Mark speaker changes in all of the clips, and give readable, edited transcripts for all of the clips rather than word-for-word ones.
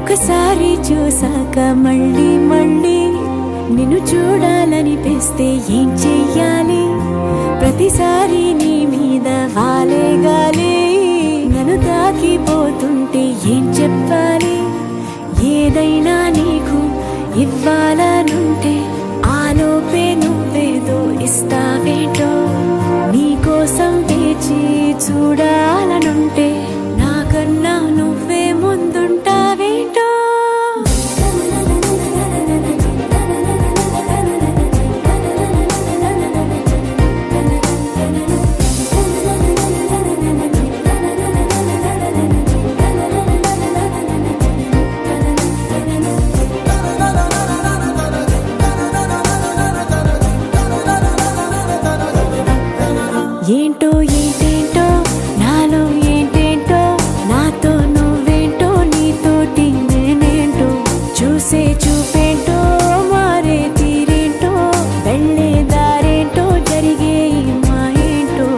Speaker 1: ఒకసారి చూసాక మళ్ళీ మళ్ళీ నిన్ను చూడాలనిపిస్తే ఏం చెయ్యాలి? ప్రతిసారి నీ మీద వాలే గాలి నన్ను తాకిపోతుంటే ఏం చెప్పాలి? ఏదైనా నీకు ఇవ్వాలనుంటే ఆలోపే నువ్వేదో ఇస్తావేంటో, నీకోసం వేచి చూడాలనుంటే నాకన్నా నువ్వే ముందుంటావేంటో. ఏంటో ఏంటేంటో నాలో ఏంటేంటో, నాతో నువ్వేంటో నీతోటి నేనేంటో, చూసే చూపేంటో మారే తీరేంటో, వెళ్ళే దారేంటో జరిగే మా ఏంటో.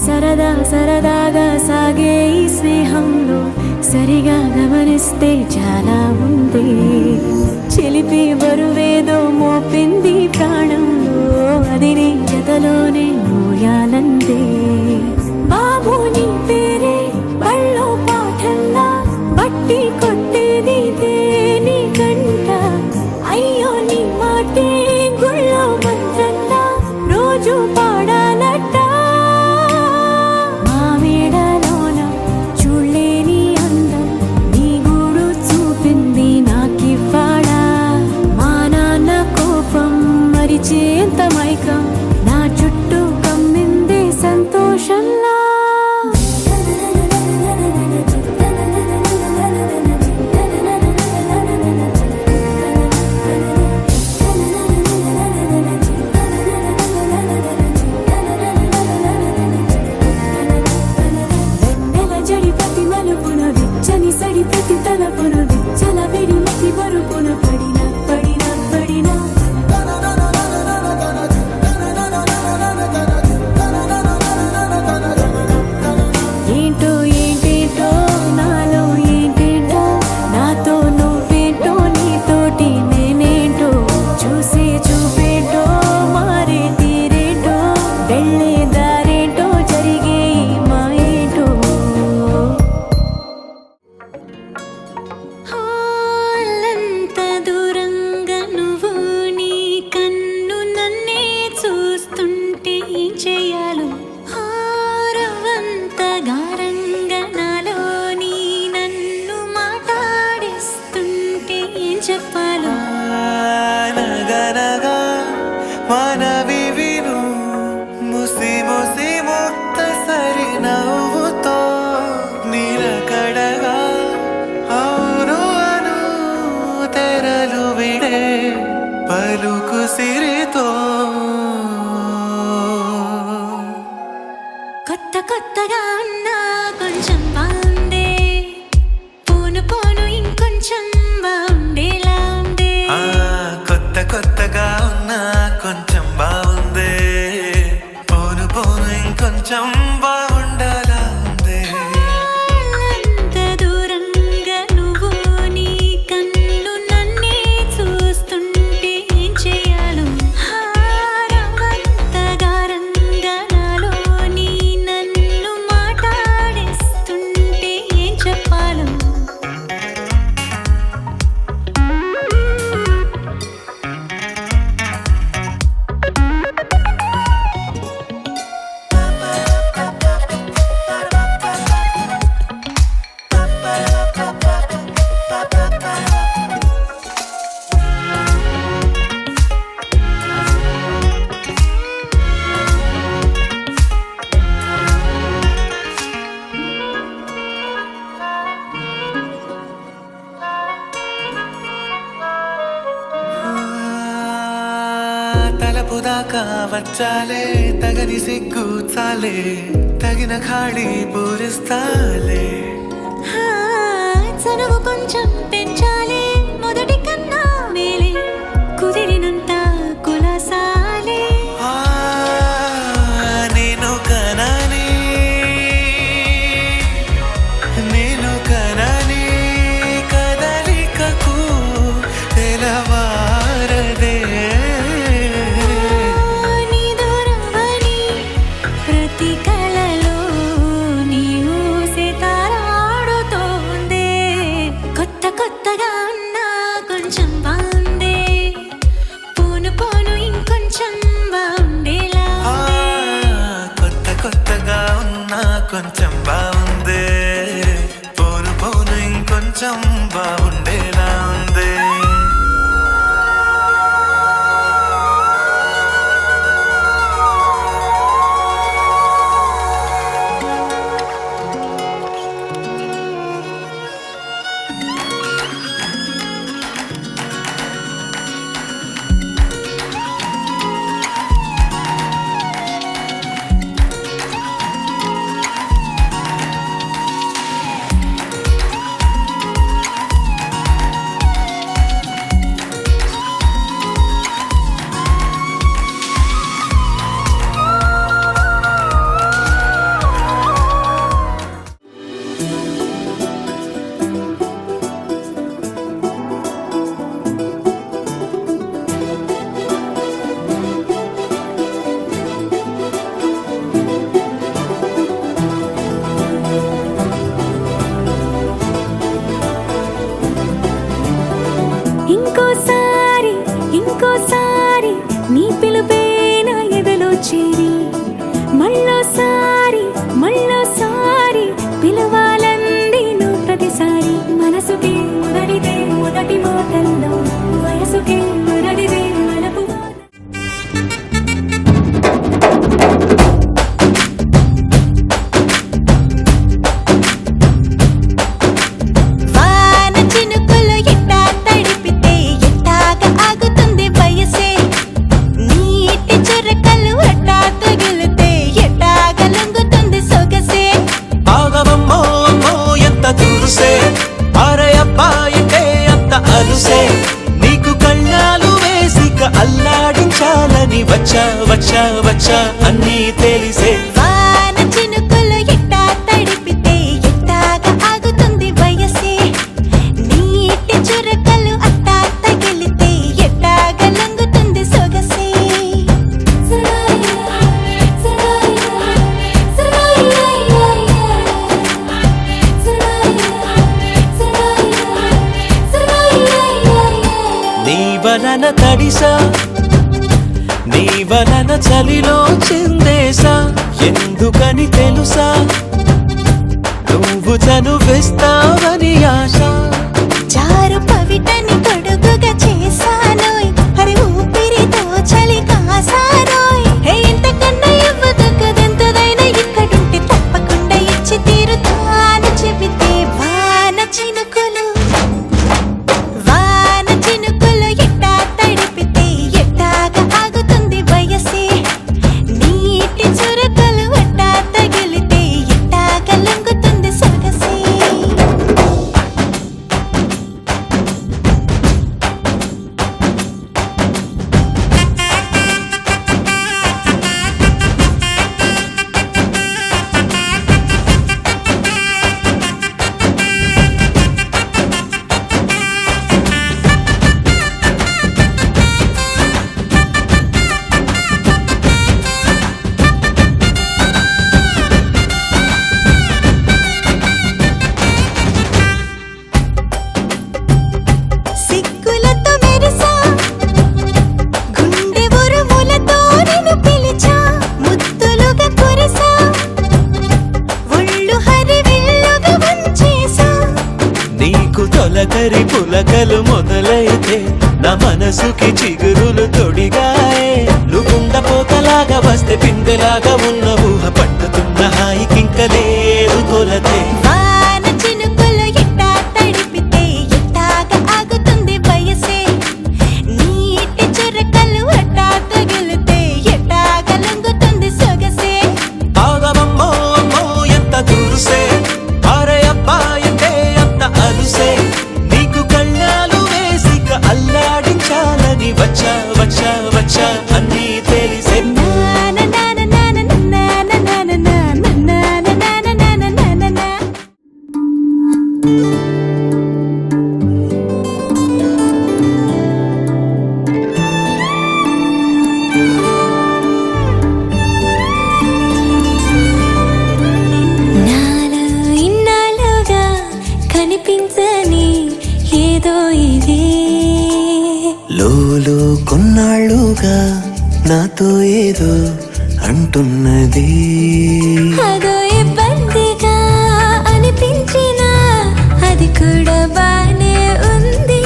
Speaker 1: సరదా సరదాగా సాగే ఈ స్నేహంలో సరిగా గమనిస్తే చాలా ఉంది. చిలిపి బరువేదో మోపింది ప్రాణంలో, అది నీ జతలోనే మోయాలందే. బాబు నీ పేరే బళ్ళో పాఠంలా బట్టి కొట్టేది నీ కంట, అయ్యో నీ మాటే గుళ్ళో మంత్రంలా రోజు పాడాలట. ఎంత మైకం నా చుట్టూ కమ్మిందే సంతోషంలా. వెన్నెల జడి ప్రతి మలుపున విచ్చని సడి ప్రతి తలపున విచ్చల విడి మతి బరుపున పడిన పడిన పడిన
Speaker 2: పలుకు సిరితో
Speaker 1: కొత్త కొత్తగా ఉన్నా కొంచెం బాగుందే, పోను పోను ఇంకొంచెం బాగుండేలా ఉందే.
Speaker 2: కొత్త కొత్తగా ఉన్నా కొంచెం బాగుందే, పోను పోను ఇంకొంచెం బాగుండాలా ఉందే.
Speaker 1: అంత దూరంగా నువ్వు నీ కన్ను నన్నే చూస్తుంటే ఏం చేయాలో, హారవంతగా రంగా నాలో నీ నన్ను మాట్లాడేస్తుంటే ఏం చెప్పాలో.
Speaker 2: దాకా వచ్చాలే తగని సిగ్గు చాలే తగిన ఖాళీ పూరిస్తాలే
Speaker 1: చనువు కొంచెం పెంచాలే మొదటి కన్నా మేలే కుదిరినంత కులాసాలే
Speaker 2: నేను కనని కదలికకు తెలవారదే
Speaker 1: నీ దూరమని ప్రతి కలలో నీ ఊసే తారాడుతోందే కొత్త కొత్తగా ఉన్నా కొంచెం బాగుందే పోను పోను ఇంకొంచెం బాగుండేలా
Speaker 2: కొత్త కొత్తగా ఉన్నా కొంచెం బాగుందే పోను పోను ఇంకొంచెం బాగుండేలా ఉంది
Speaker 1: ఇంకోసారి ఇంకోసారి నీ పిలుపే నా ఎదలో చేరి మళ్ళోసారి మళ్ళోసారి పిలవాలంది నువ్వు ప్రతిసారి మనసుకి మొదటిదే మొదటి మాటల్లో వయసుకి మొదటిదే మనపు
Speaker 2: నీకు కళ్ళాలు వేసిక అల్లాడించాలని వచ్చా వచ్చా వచ్చా అన్నీ తెలిసే
Speaker 1: వాన చినుకులు ఎట్టా తడిపితే ఎట్టాగా ఆగుతుంది వయసే నీటి చురకలు అట్టా తగిలితే ఎట్టాగా లొంగుతుంది సొగసే
Speaker 2: నీ వలన తడిసా నీ వలన చలిలో చిందేసా ఎందుకని తెలుసా నువ్వు చనువిస్తావని ఆశ
Speaker 1: చారు పవిటని తొడుగుగా చేశానోయ్ అరే ఊపిరితో చలి కాసారోయ్ ఇంతకన్నా ఇవ్వదు కదెంతదైనా ఇక్కడుంటే తప్పకుండా ఇచ్చి తీరుతాను చెబితే వాన చినుకులు ఎట్టా తడిపితే ఎట్టాగా ఆగుతుంది వయసే నీటి చురకలు అట్టా తగిలితే ఎట్టాగా లొంగుతుంది సొగసే సిగ్గులతో మెరిసా గుండె ఉరుములతో నిన్ను పిలిచా ముద్దులుగా కురిసా ఒళ్ళు హరివిల్లుగా వంచేసా
Speaker 2: నీకు తొలకరి పులకలు మొదలైతే నా మనసుకి చిగురులు తొడిగాయే నువ్వుండ పోతలాగా వస్తే పిందెలాగా ఉన్న ఊహ పట్టుతున్న హాయికింక లేదు కొలతే
Speaker 1: వాన చినుకులు ఎట్టా తడిపితే ఎట్టాగా ఆగుతుంది వయసే నీటి చురకలు అట్టా తగిలితే ఏదో ఇది
Speaker 2: లోలో కొన్నాళ్ళుగా నాతో ఏదో అంటున్నది.
Speaker 1: అదో ఇబ్బందిగా అనిపించినా అది కూడా బానే ఉంది.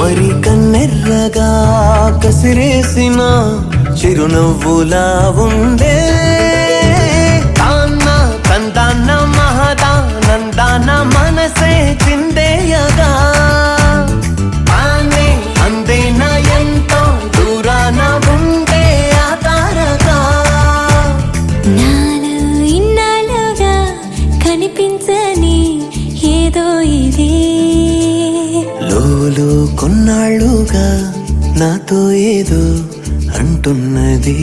Speaker 2: మరి కన్నెర్రగా కసిరేసిన చిరునవ్వులా ఉందే. తాన్న తందాన మహదానందాన మనసే చిందేయగా ఆనే అందేన ఎంతో దూరాన ఉండే ఆ తారగా.
Speaker 1: నాలో ఇన్నాళ్ళుగా కనిపించని ఏదో ఇది
Speaker 2: లోలో కొన్నాళ్ళుగా నాతో ఏదో అంటున్నది.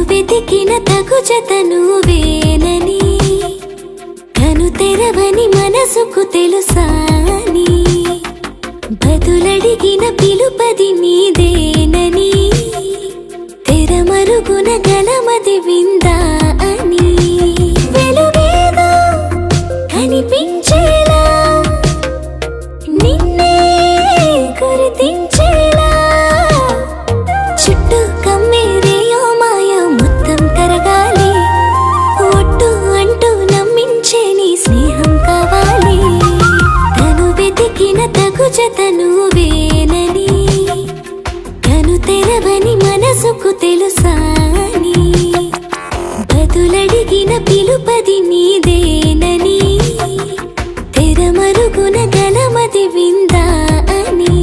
Speaker 1: వెతికిన తగు జతను వేనని తను తెరవని మనసుకు తెలుసాని బదులడిగిన పిలుపది నీదేనని తెరమరుగున గలమది విందా అని వెలుగేదో కనిపించేలా నిన్నే గుర్తించేలా చుట్టూ కమ్మేరేయో మాయా మొత్తం కరగాలి. ఒట్టు అంటూ నమ్మించే నీ స్నేహం కావాలి. తను వెతికిన తగు జతను వేనని తను తెరవని మనసుకు తెలుసాని బదులడిగిన పిలుపది నీదేనని తెరమరుగున గలమది విందా అని.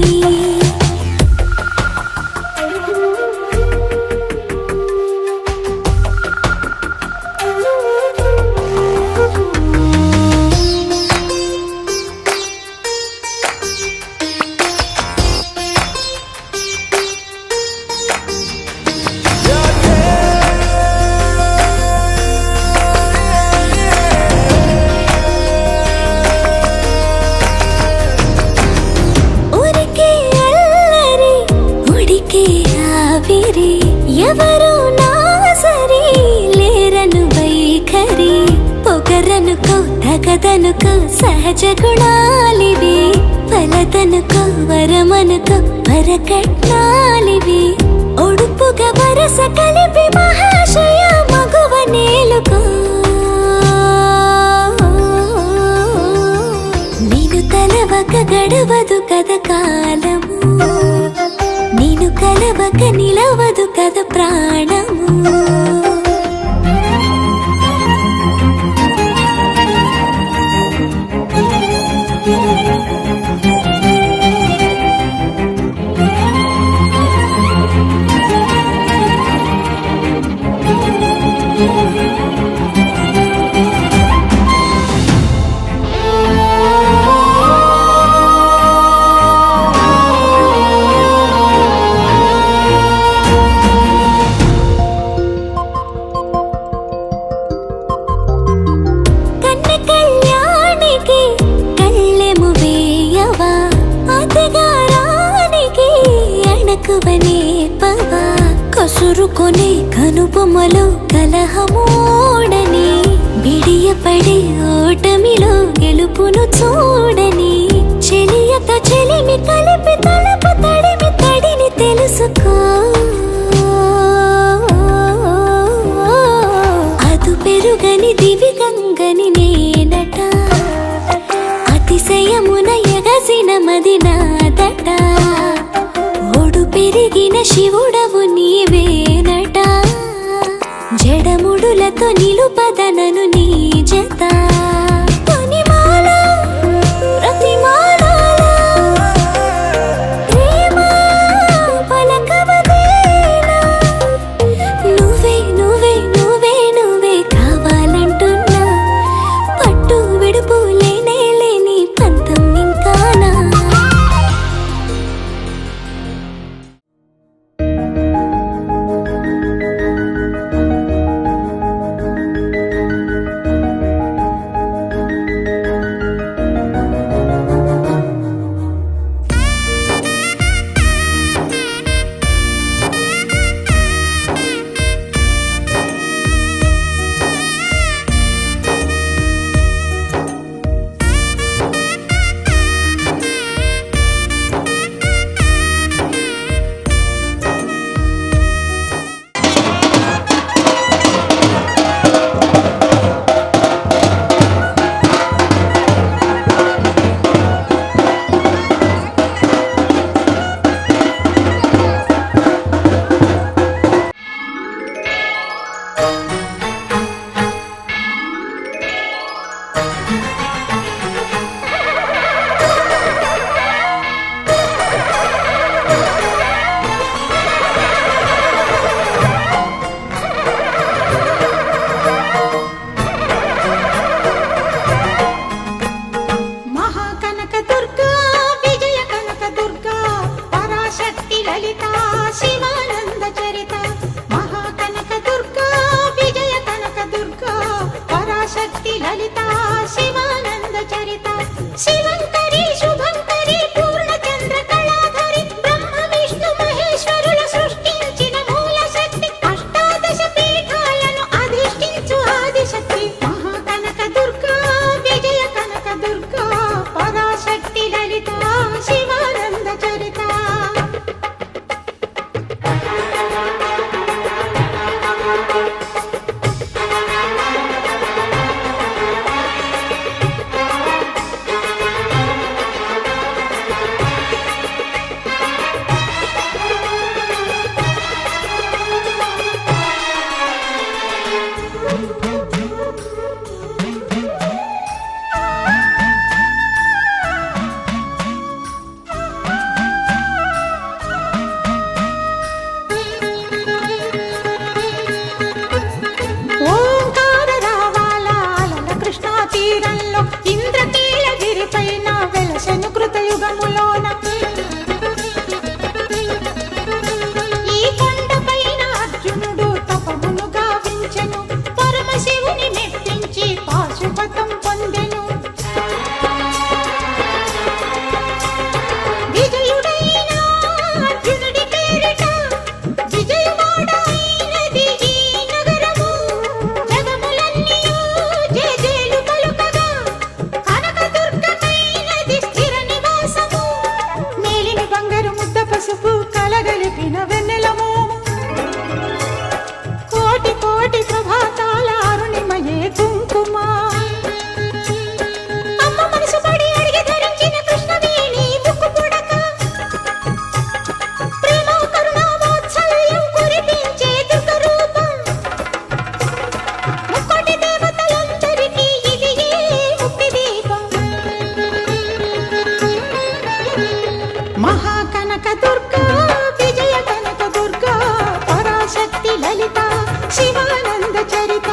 Speaker 1: ఎవరు నా సరి లేరను వైఖరి పొగరనుకో తగదనుకో సహజ గుణాలివి ఫలదనుకో వరమనుకో వరకట్నాలివి ఒడుపుగా వరస కలిపి మహాశయ మగువ నేలుకో. నేను తలవక గడవదు కథ కాలము నేను కలవక నిలవదు కథ ప్రాణము. కసురుకొనే కనుబొమ్మలో కలహమూడని బిడియపడే ఓటమిలో గెలుపును చూడని చెలియతో చెలిమి కలిపి తలపు తడిమి తడిని తెలుసుకో. అదు పెరుగని దివి గంగని నేనట అతిశయమున ఎగసిన మది నాదట ఒడు పెరిగిన శివుడవు నీవేనట జడముడులతో నిలుపదనను నీ జత.
Speaker 3: తీరంలో ఇంద్రకీలగిరిపైన వెలసెను కృతయుగములోన ఈ కొండపైన అర్జునుడు తపమును గావించెను పరమశివుని మెప్పించి పాశుపతం పొందెను విజయుడైన అర్జునుడి పేరిట విజయవాడ అయినది ఈ నగరము జగములన్నీయు జేజేలు పలుకగా కనకదుర్గమైనది స్థిర నివాసము మేలిమి బంగారు ముద్ద పసుపు కలగలిపిన వెన్నెల మోము కోటి కోటి ప్రభాతాల అరుణిమయే కుంకుమ అమ్మ మనసు పడి అడిగి ధరించిన కృష్ణవేణి ముక్కు పుడక ప్రేమ కరుణామోత్సల్యం కురిపించే దుర్గ రూపం ముక్కోటి దేవతలందరికీ ఇది ఏ ముక్తి దీపం మహాకనక దుర్గా విజయ కనక దుర్గా పరాశక్తి లలిత శివానంద చరిత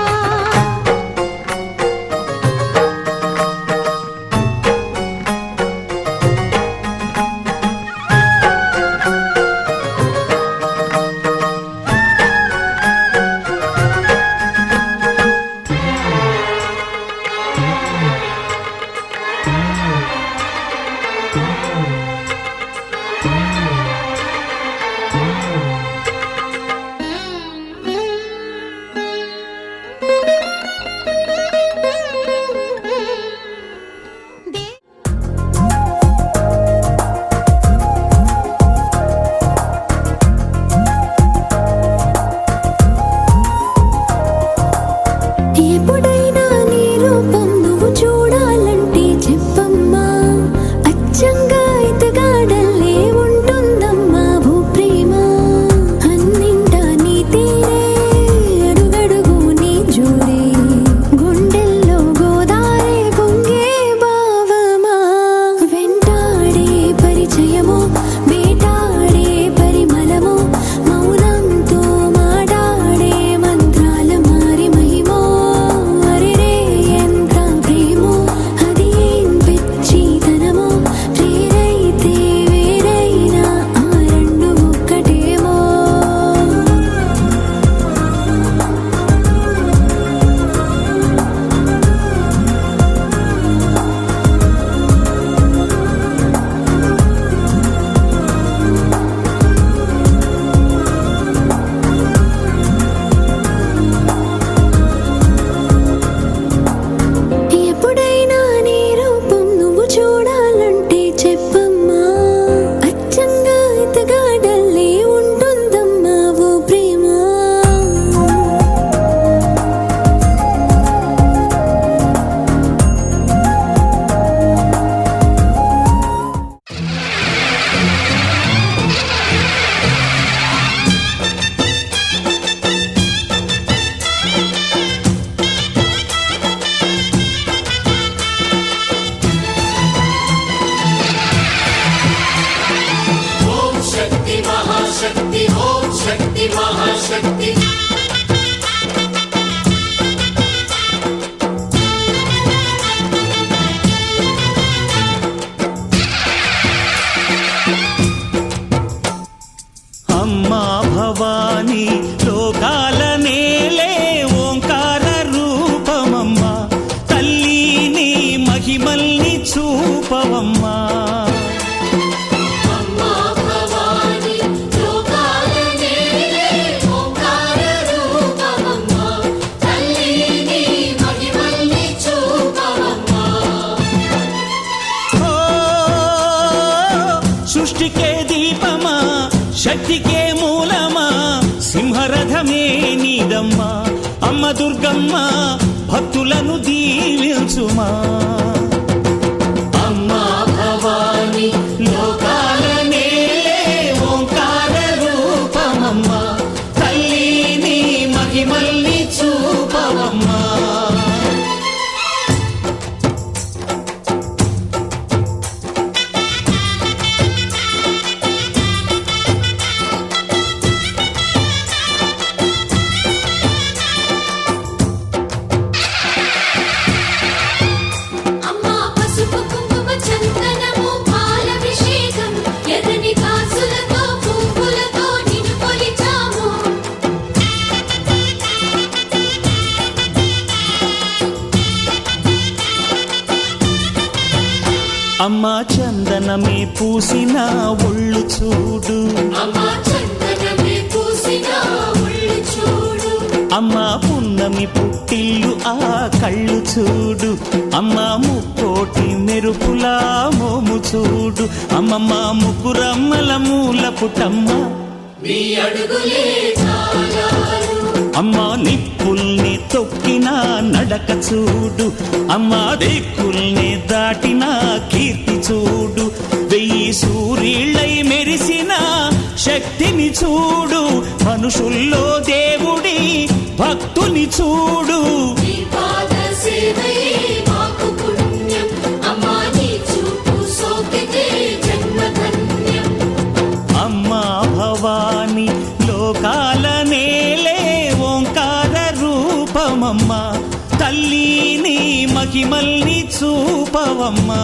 Speaker 1: ఎప్పుడైనా నీ రూపం నువ్వు చూడాలంటే చెప్పమ్మా అచ్చంగా ఎతగాడల్లే ఉంటుందమ్మా ఓ ప్రేమ అన్నింటా నీ తీరే అడుగడుగు నీ జోరే గుండెల్లో గోదారే పొంగే భావమా వెంటాడే పరిచయమో వేటాడే పరిమళమో మౌనంతో మాడాడే మంత్రాల మారి మహిమో అరెరే ఎంత ప్రేమో అది ఏం పిచ్చితనమో వేరైతే వేరైనా ఆ రెండు ఒక్కటేమో ఎప్పుడైనా నీ రూపం నువ్వు చూడాలంటే చెప్పమ్మా అచ్చంగా ఎతగాడల్లే ఉంటుందమ్మా ఓ ప్రేమ
Speaker 4: ఓం శక్తి మహాశక్తి ఓం శక్తి మహాశక్తి
Speaker 5: అమ్మా భవానీ లోకాల నేలే ఓంకార రూపమమ్మా తల్లి నీ మహిమల్ని చూపవమ్మా
Speaker 4: అమ్మా భవాని లోకాల నేలే ఓంకార రూపమమ్మా తల్లి నీ మహిమల్ని చూపవమ్మా
Speaker 5: ఓ సృష్టికే దీపమా శక్తికే మూలమా సింహరథమే నీదమ్మా అమ్మ దుర్గమ్మ భక్తులను దీవించుమా అమ్మా భవానీ లోకాల నేలే ఓంకార రూపమమ్మా తల్లి నీ మహిమల్ని చూపవమ్మా అమ్మా చందనమే పూసిన ఒళ్ళు చూడు,
Speaker 4: అమ్మా చందనమే పూసిన ఒళ్ళు చూడు,
Speaker 5: అమ్మా పున్నమి పుట్టిల్లు ఆ కళ్ళు చూడు, అమ్మా ముక్కోటి మెరుపులా మోము చూడు, అమ్మమ్మ ముగ్గురమ్మల మూల పుటమ్మ
Speaker 4: నీ అడుగులే చాలారు,
Speaker 5: అమ్మా నిప్పుల్ని తొక్కిన నడక చూడు, అమ్మా దిక్కుల్ని దాటిన కీర్తి చూడు, 1000 సూర్యుళ్ళై మెరిసిన శక్తిని చూడు, మనుషుల్లో దేవుడి భక్తుని చూడు.
Speaker 4: నీ పాద సేవయే మాకు పుణ్యం, అమ్మా నీ చూపు సోకితే జన్మధన్యం.
Speaker 5: అమ్మా భవాని లోకాల నేలే ఓంకార రూపమమ్మా, తల్లిని మహిమల్ని చూపవమ్మా.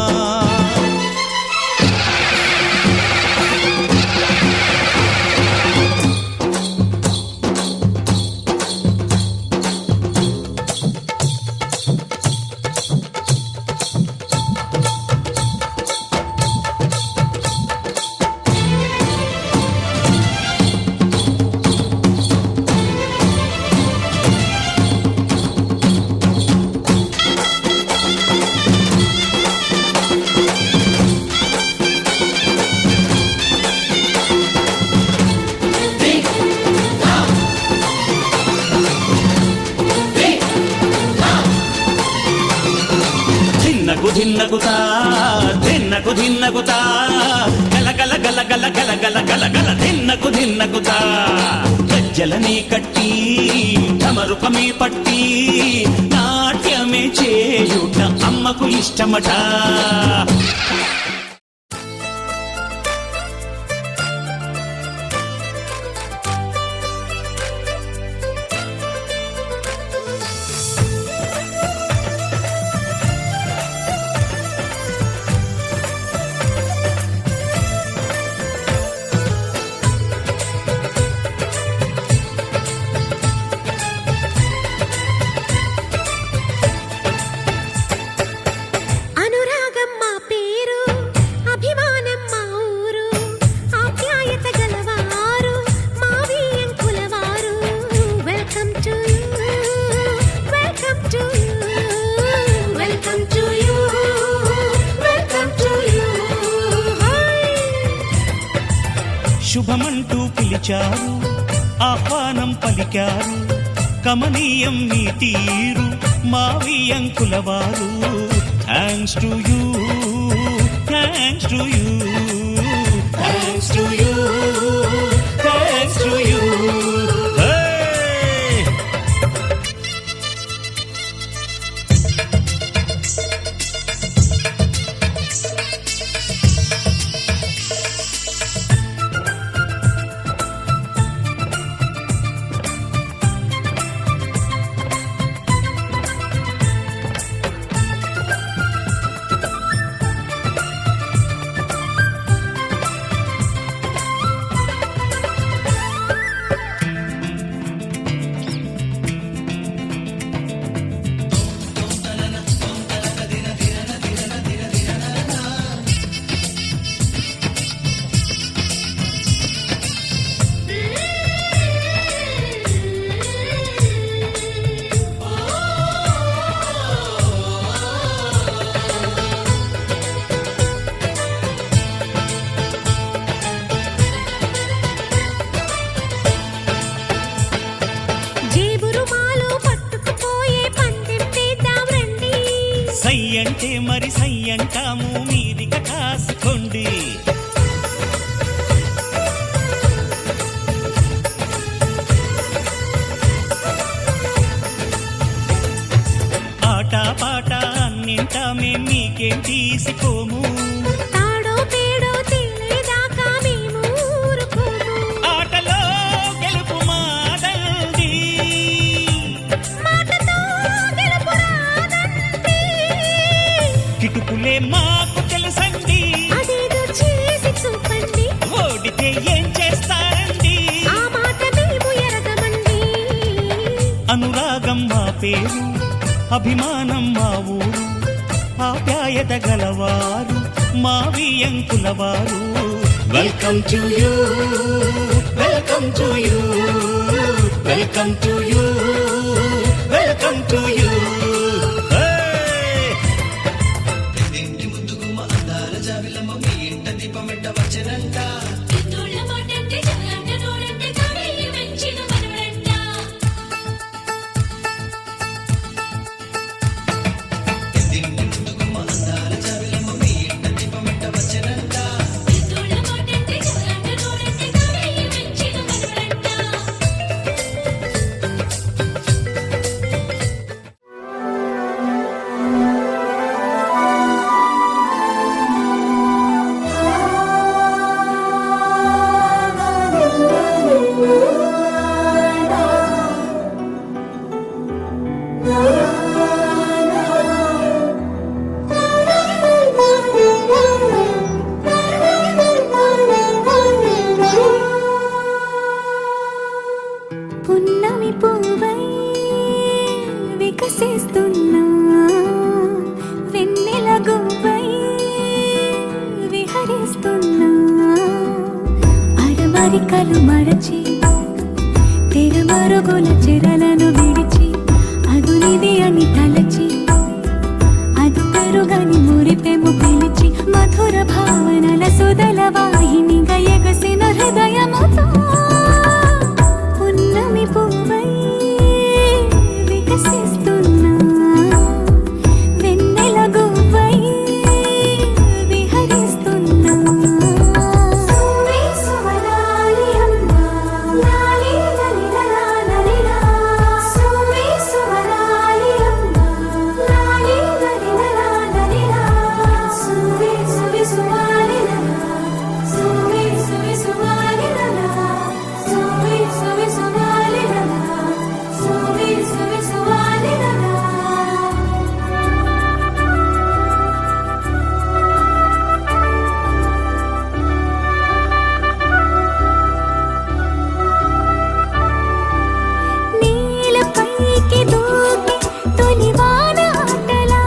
Speaker 5: ధిన్నగుతా ధిన్నకు ధిన్నగుతా గల గల గల గల గల గల గల గల ధిన్నగుతా గజ్జలనే కట్టి ఢమరుకమే పట్టి నాట్యమే చేయుట అమ్మకు ఇష్టమట. శుభమంటూ పిలిచారు, ఆహ్వానం పలికారు, కమనీయం నీ తీరు మావియంకులవారు. Thanks to you, thanks to you, thanks to you, thanks to you. సై అంటే మరి సై అంటాము, మీదిక కాసుకోండి. ఆట పాట అన్నింటా మేం మీకేం తీసిపోము,
Speaker 1: తాడో పేడో తెలియదాకా మేము ఊరుకోము.
Speaker 5: ఆటలో గెలుపు మాదండి,
Speaker 1: మాటతో గెలుపు రాదండి.
Speaker 5: కిటుకులే మాకు తెలుసండి,
Speaker 1: అదేదో చేసి చూపండి.
Speaker 5: ఓడితే ఏం చేస్తారండి,
Speaker 1: ఆ మాట మేము ఎరగమండి.
Speaker 5: అనురాగం మా పేరు, అభిమానం మా ఊరు, ఆప్యాయత గలవారు మావి అంకుల వారు welcome to you welcome to you welcome to you welcome to you
Speaker 1: పున్నమి పువ్వై వికసిస్తున్నా వెన్నెల గువ్వై విహరిస్తున్నా అరమరికలు మరచి తెరమరుగుల చెరలను విడిచి అదునిది అని తలచి అది పెరుగని మురిపెము పిలిచి మధుర భావనల సుదల వాహినిగా ఎగసిన హృదయముతో పున్నమి పువ్వై వికసిస్తున్నా వెన్నెల గువ్వై విహరిస్తున్నా సువి సువనాలి అమ్మా లాలి లలిలా లలిలా సువి సువనాలి అమ్మా లాలి లలిలా లలిలా సువి సువి సువాలి లలా సువి సువి సువాలి లలా సువి సువి సువాలి లలా సువి సువి సువాలి లలా నీలపైకి దూకి తొలివాన ఆటలా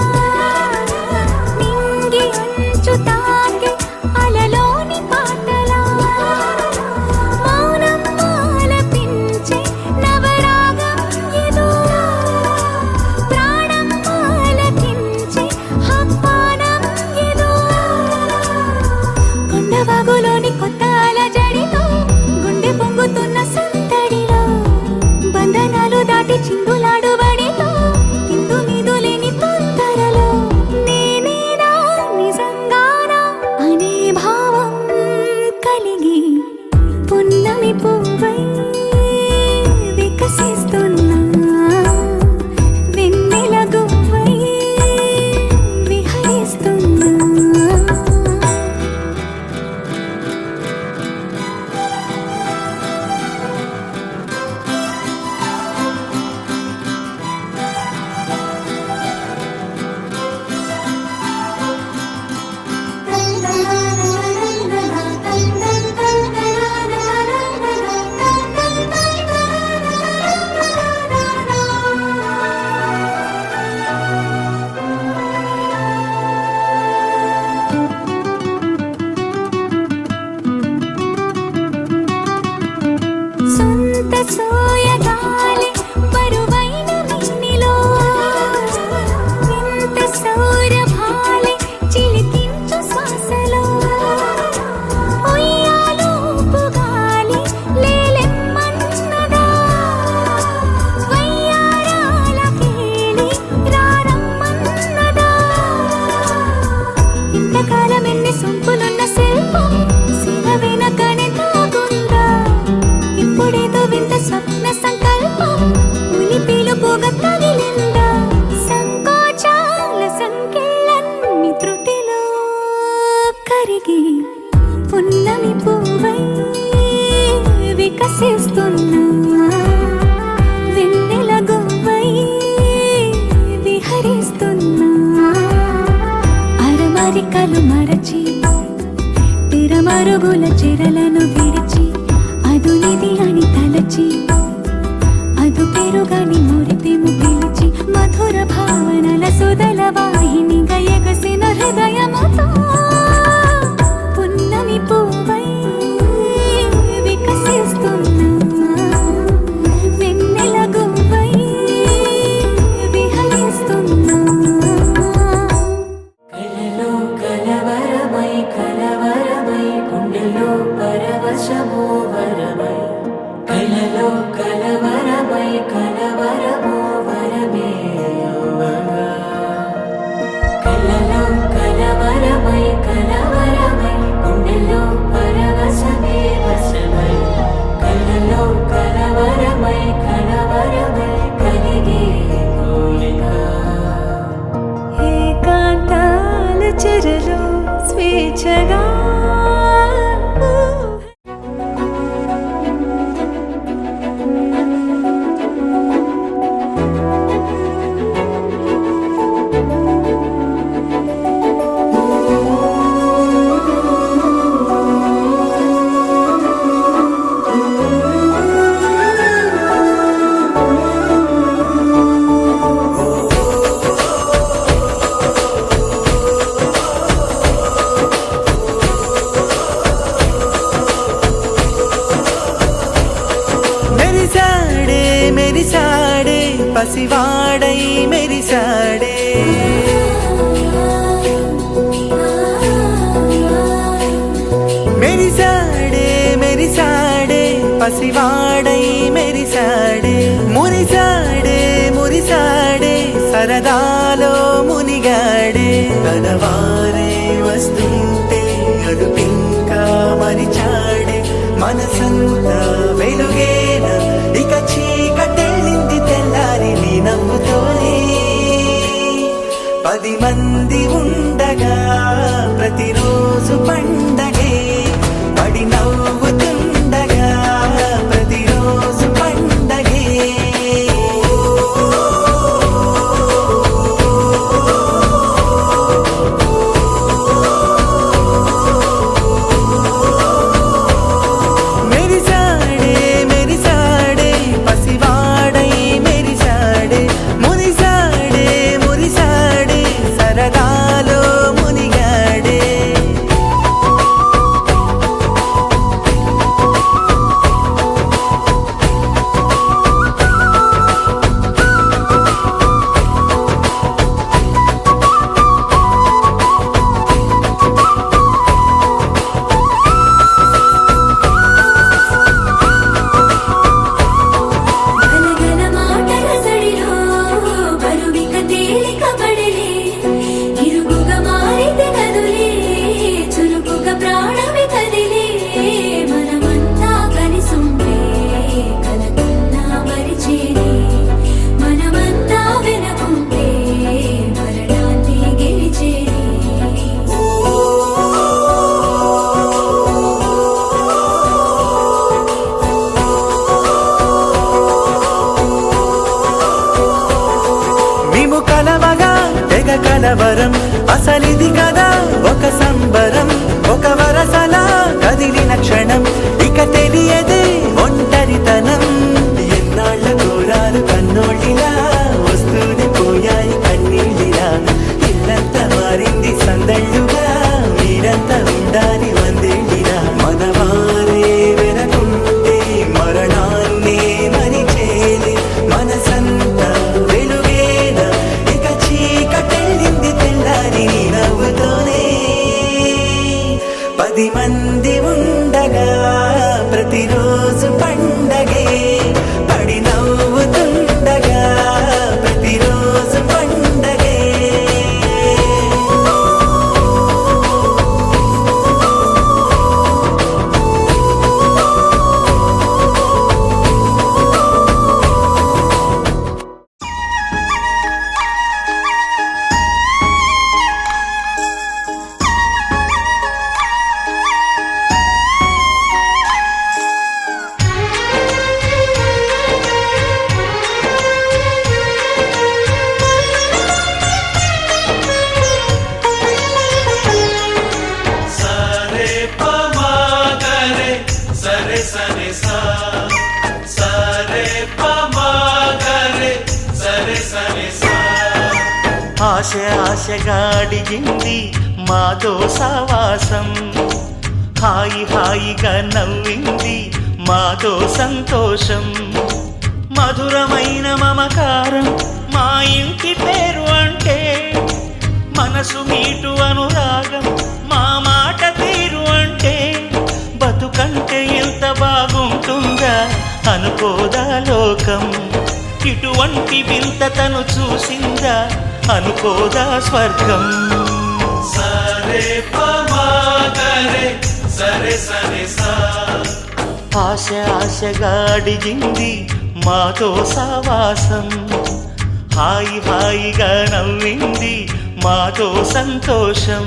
Speaker 1: నింగి అంచు తాకి అలలోని పాటలా మౌనం ఆలపించే నవరాగం ఏదో ప్రాణం ఆలకించే ఆహ్వానం ఏదో కొండవాగులోని కొత్త అలజడితో గుండె పొంగుతున్న సందడిలో బంధనాలు దాటి చిందులాడు బడితో ఇందు మీదు లేని తొందరలో నేనేనా నిజంగానా అనే భావం కలిగి పున్నమి పువ్వై వికసిస్తున్నా వెన్నెల గువ్వై విహరిస్తున్నా సొంత సోయగాలి బరువైన మిన్నిలో వింత సౌరభాలి చిలికించు శ్వాసలో ఉయ్యాలూపు గాలి లేలెమ్మన్నదా వయ్యారాల కేళి రారమ్మన్నదా ఇంతకాలం ఎన్ని సొంపులున్న శిల్పం శిల వెనకనే తాగుందా ఇప్పుడేదో వింత స్వప్న సంకల్పం ఉలి పిలుపుగా తగిలిందా సంకోచాల సంఖ్యలన్నీ త్రుటిలో కరిగి పున్నమి పువ్వై వికసిస్తున్నా వెన్నెల గువ్వై విహరిస్తున్నా అరమరికలు మరచి తెరమరుగుల చెరలను విడిచి అదునిది అని తలచి అదు పెరుగని మురిపెము పిలిచి మధుర భావనల సుదల వాహినిగా ఎగసిన హృదయముతో చెరలో స్వేచ్ఛగా
Speaker 2: మెరిసాడే మెరిసాడే పసివాడై మెరిసాడే మెరిసాడే మెరిసాడే పసివాడై మెరిసాడే మురిసాడే మురిసాడే సరదాలో మునిగాడే తనవారే వస్తుంటే అడుపింకా మరిచాడే మనసంతా వెలుగేన ఇక చీకటెళ్ళింది తెల్లారి నీ నవ్వుతోనే 10 మంది ఉండగా ప్రతిరోజు పండగే పడి నవ్వుతుండగా ప్రతిరోజు పండగే మెరిసాడే మెరిసాడే పసివాడై మెరిసాడే మురిసాడే మురిసాడే సరదాలో మునిగాడే
Speaker 1: గలగల మాటల సడిలో బరువిక తేలిక పడలే ఇరుగుగా మారితే కదులే చురుకుగా ప్రాణమి కదిలే మనమంతా కలిసుంటే కలకన్నా మరిచేనే మనమంతా వెనకుంటే మరణాన్ని గెలిచేనే
Speaker 2: మేము కలవగా తెగ కలవరం అసలిది కదా ఒక సంబరం ఒక వరసలా కదిలిన క్షణం ఇక తెలియదే ఒంటరితనం ఎన్నాళ్ళ దూరాలు కన్నోళ్ళిలా వస్తూనే పోయాయి కన్నీళ్ళిలా ఇల్లంతా మారింది సందళ్ళుగా మీరంతా ఉండాలి వందేళ్ళిలా మనవారే వెనకుంటే మరణాన్నే మరిచేలే మనసంతా వెలుగేన ఇక చీకటెళ్ళింది తెల్లారి నీ నవ్వుతోనే 10 మంది ఉండగా ప్రతిరోజు పండగే పడి నవ్వుతుండగా ప్రతిరోజు పండగే ఆశ ఆశగా అడిగింది మాతో సావాసం హాయి హాయిగా నవ్వింది మాతో సంతోషం మధురమైన మమకారం మా ఇంటి పేరు అంటే మనసు మీటు అనురాగం మా మాట తీరు అంటే బతుకంటే ఎంత బాగుంటుందా అనుకోదా లోకం ఇటువంటి వింత తను చూసిందా అనుకోదా స్వర్గం సరే పమాగరే సరే సరే సా ఆశ ఆశగా అడిగింది మాతో సావాసం హాయి హాయిగా నవ్వింది మాతో సంతోషం.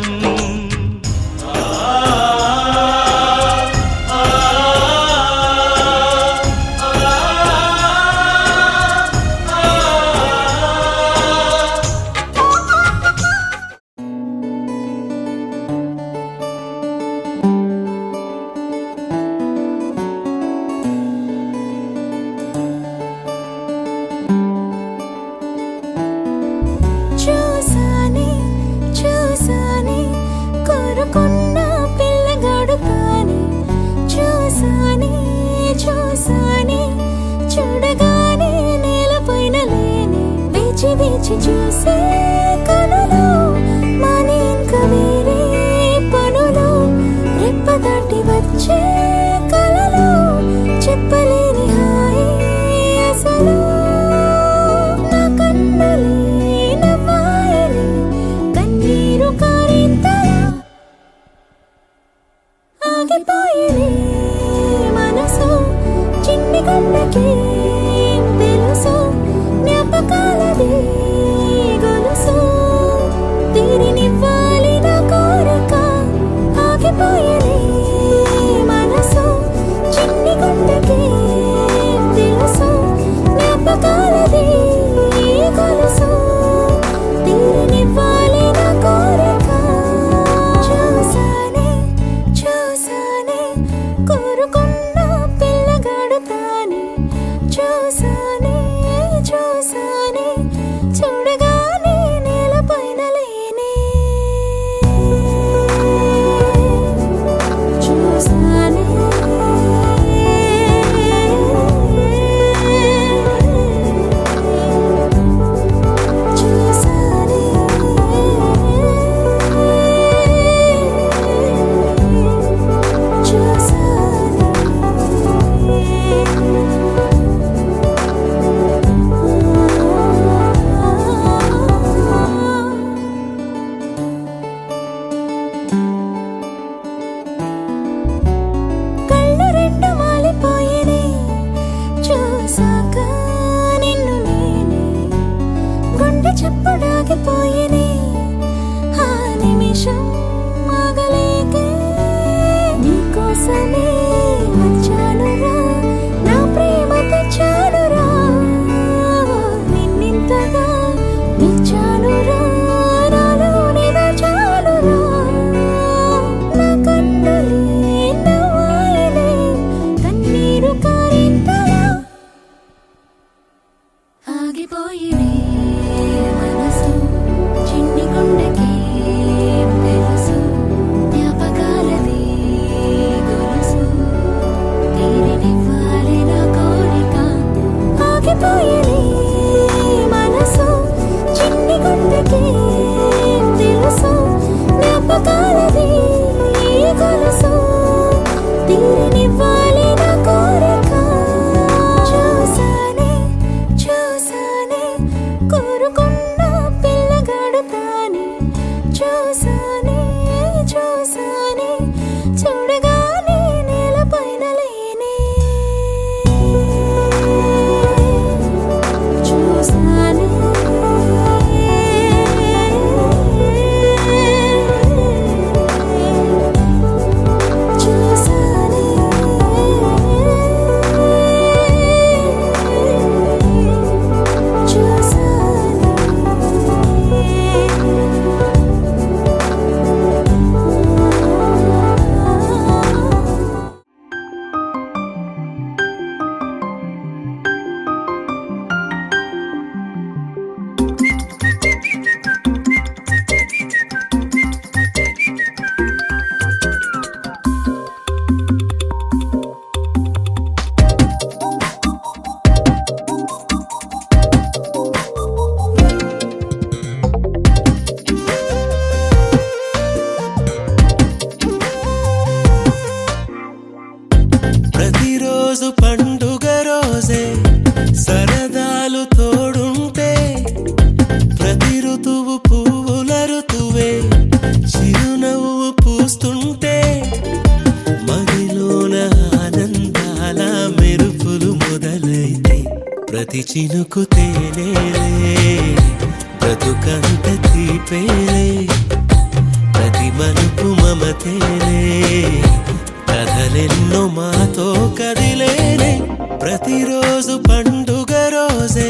Speaker 1: చూసానే చూసానే కోరుకున్న పిల్లగాడు తానే, చూసానే చూసానే చూడగానే నేలపైన లేనే, వేచి వేచి చూసే కనులు మాని ఇంకా వేరే పనులు, రెప్ప దాటి వచ్చే కలలు చెప్పలేని హాయి అసలు. నా కన్నులే నవ్వాయలే కన్నీరు కారింతలా, ఆగిపోయేనే మనసు చిన్ని గంటకి తెలుసు, జ్ఞాపకాలది గొలుసు తీరినివ్వాలి నా కోరిక. ఆగిపోయేనే మనసు చిన్ని గంటకి తెలుసు, జ్ఞాపకాలది గొలుసు తీరినివ్వాలి నా కోరిక. చూసానే చూసానే కోరుకున్న పిల్లగాడు తానే, చూసానే చూసానే చూడగానే నేలపైన లేనే, చూసానే చూసానే కళ్ళు రెండు మాలిపోయేనే చూసాక నిన్ను నేనే, గుండె చప్పుడాగిపోయేనే ఆ నిమిషం ఆగలేకే. నీకోసమే వచ్చానురా నా ప్రేమ తెచ్చానురా, నిన్నింతగా నిచ్చానురా నాలోని దాచానురా. నా కన్నులే నవ్వాయలే కన్నీరు కారింతలా, ఆగిపోయినే మనసు చిన్ని గుండెకి తెలుసు, జ్ఞాపకాలది గొలుసు తీరినివ్వాలి నా కోరిక. ఆగిపోయేనే మనసు చిన్ని గుండెకి తెలుసు, జ్ఞాపకాలది గొలుసు తీరినివ్వాలి నా కోరిక. చూసానే చూసానే కోరుకున్న పిల్లగాడు తానే, చూసానే చూసానే చూడగానే నేలపైన లేనే, చూసానే
Speaker 5: ప్రతి చినుకు తేనేలే బ్రతుకంత తీపేలే మమతేలే కథలెన్నో మాతో కదిలేనే ప్రతిరోజు పండుగ రోజే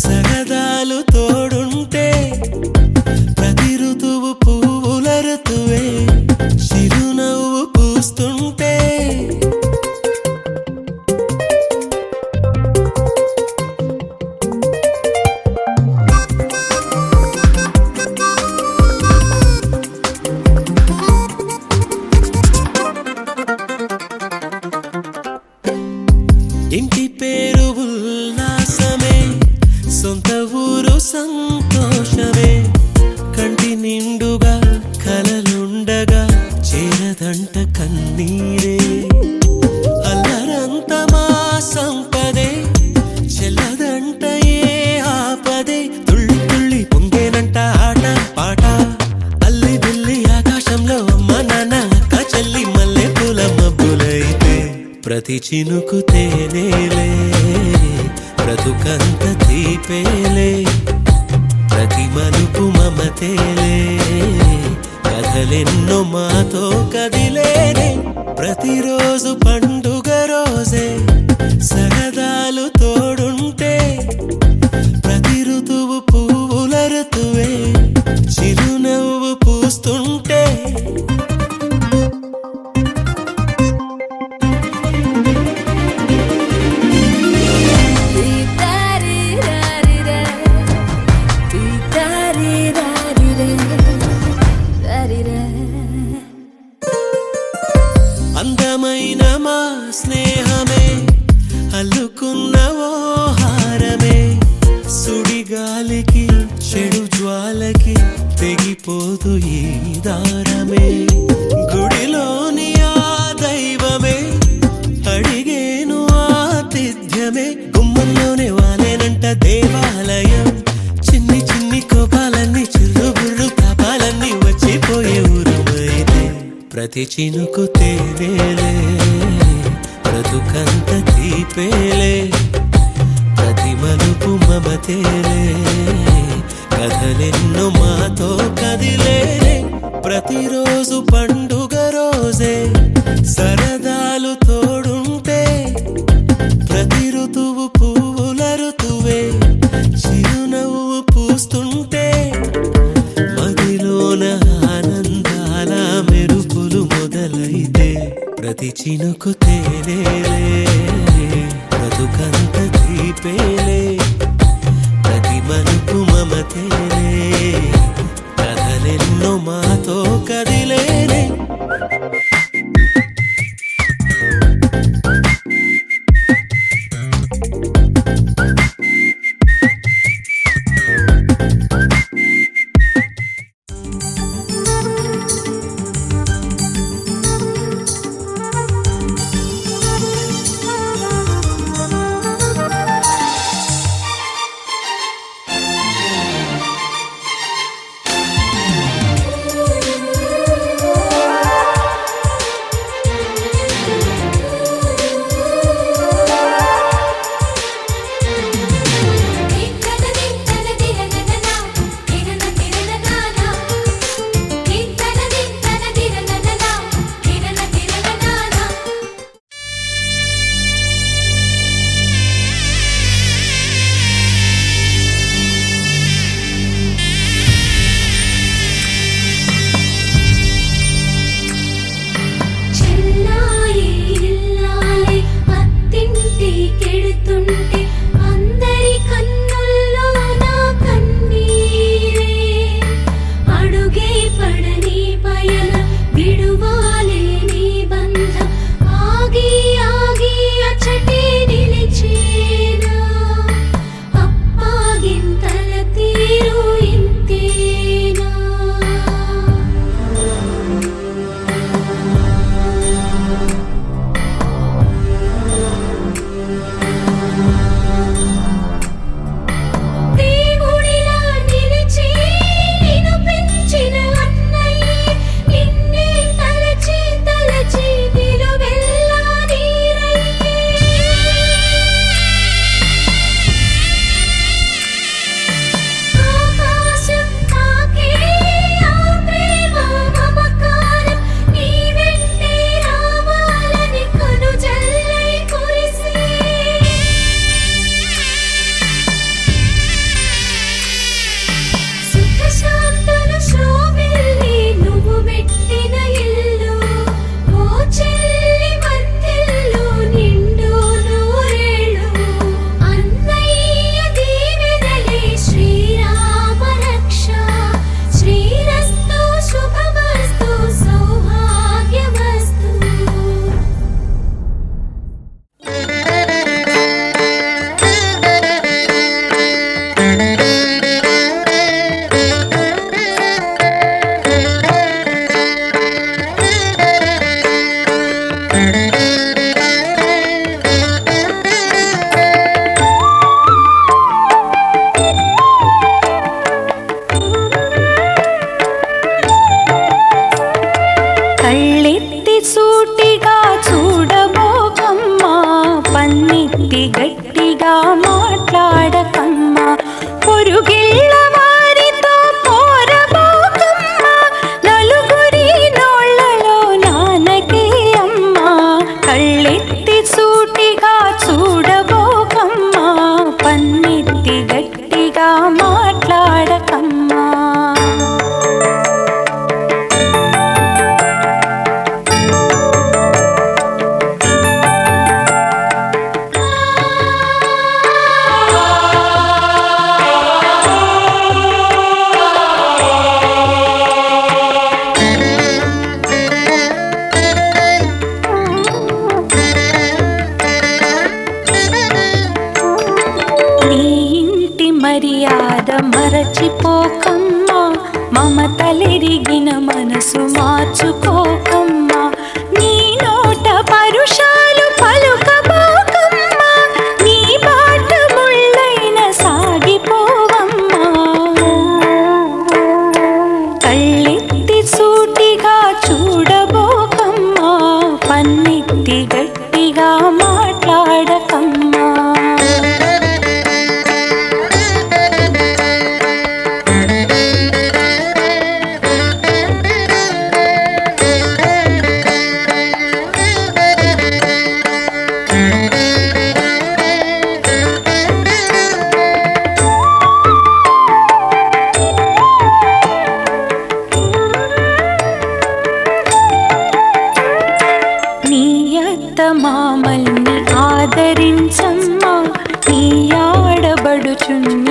Speaker 5: సరదాలు తోడుంటే ప్రతి ఋతువు పువ్వుల ఋతువే చిరునవ్వు పూస్తుంటే ఇంటి పేరు ఉల్లాసమే సొంత ఊరు సంతోషమే కంటి నిండుగా కలలుండగా చేరదంట కన్నీరే అల్లరంత మా సంపదే చెల్లదంట ఏ ఆపదే తుళ్ళి తుళ్ళి పొంగేనంట ఆట పాట అల్లి బిల్లి ఆకాశంలో అమ్మ నాన్న అక్క చెల్లి మల్లె పూల మబ్బులైతే ప్రతి చినుకు తేనేలే బ్రతుకంత తీపేలే ప్రతి మలుపు మమతేలే కథలెన్నో మాతో కదిలేనే ప్రతిరోజు పండుగ రోజే సరదాలు తోడుంటే ప్రతి ఋతువు పువ్వుల ఋతువే చిరునవ్వు పూస్తుంటే అందమైన మా స్నేహమే అల్లుకున్న ఓ హారమే సుడిగాలికి చెడు జ్వాలకి తెగిపోదు ఈ దారమే గుడిలోని ఆ దైవమే అడిగేను ఆతిథ్యమే గుమ్మంలోనే వాలేనంట దేవాలయం చిన్ని చిన్ని కోపాలన్నీ చిరుబుర్రు తాపాలన్నీ వచ్చిపోయే ఊరుమైతే ప్రతి చినుకు తేనేలే బ్రతుకంత తీపేలే ప్రతి మలుపు మమతేలే కథలెన్నో మాతో కదిలేనే ప్రతిరోజు పండుగ రోజే సరదాలు తోడుంటే ప్రతి ఋతువు పువ్వుల ఋతువే చిరునవ్వు పూస్తుంటే మదిలోన ఆనందాల మెరుపులు మొదలైతే ప్రతి చినుకు తేనేలే బ్రతుకంత తీపేలే ప్రతి మలుపు మమతేలే కథలెన్నో మాతో కదిలేనే
Speaker 1: కళ్ళెత్తి సూటిగా చూడబోకమ్మా, పన్నెత్తి గట్టిగా మాట్లాడకమ్మా, పొరుగిళ్ళ వారితో పోరబోకమ్మా, నలుగురి నోళ్ళలో నానకే అమ్మా. కళ్ళెత్తి సూటిగా చూడబోకమ్మా, పన్నెత్తి గట్టిగా మాట్లాడకమ్మా. మర్యాద మరచిపోకమ్మా, మమతలెరిగిన మనసు మార్చుకోకమ్మా, నీ నోట పరుషాలు పలుకబోకమ్మా, నీ బాట ముళ్ళైన సాగిపోవమ్మా. కళ్ళెత్తి సూటిగా చూడబోకమ్మా, పన్నెత్తి గట్టిగా మాట్లాడకమ్మా. మామల్ని ఆదరించమ్మా, నీ ఆడబడుచున్న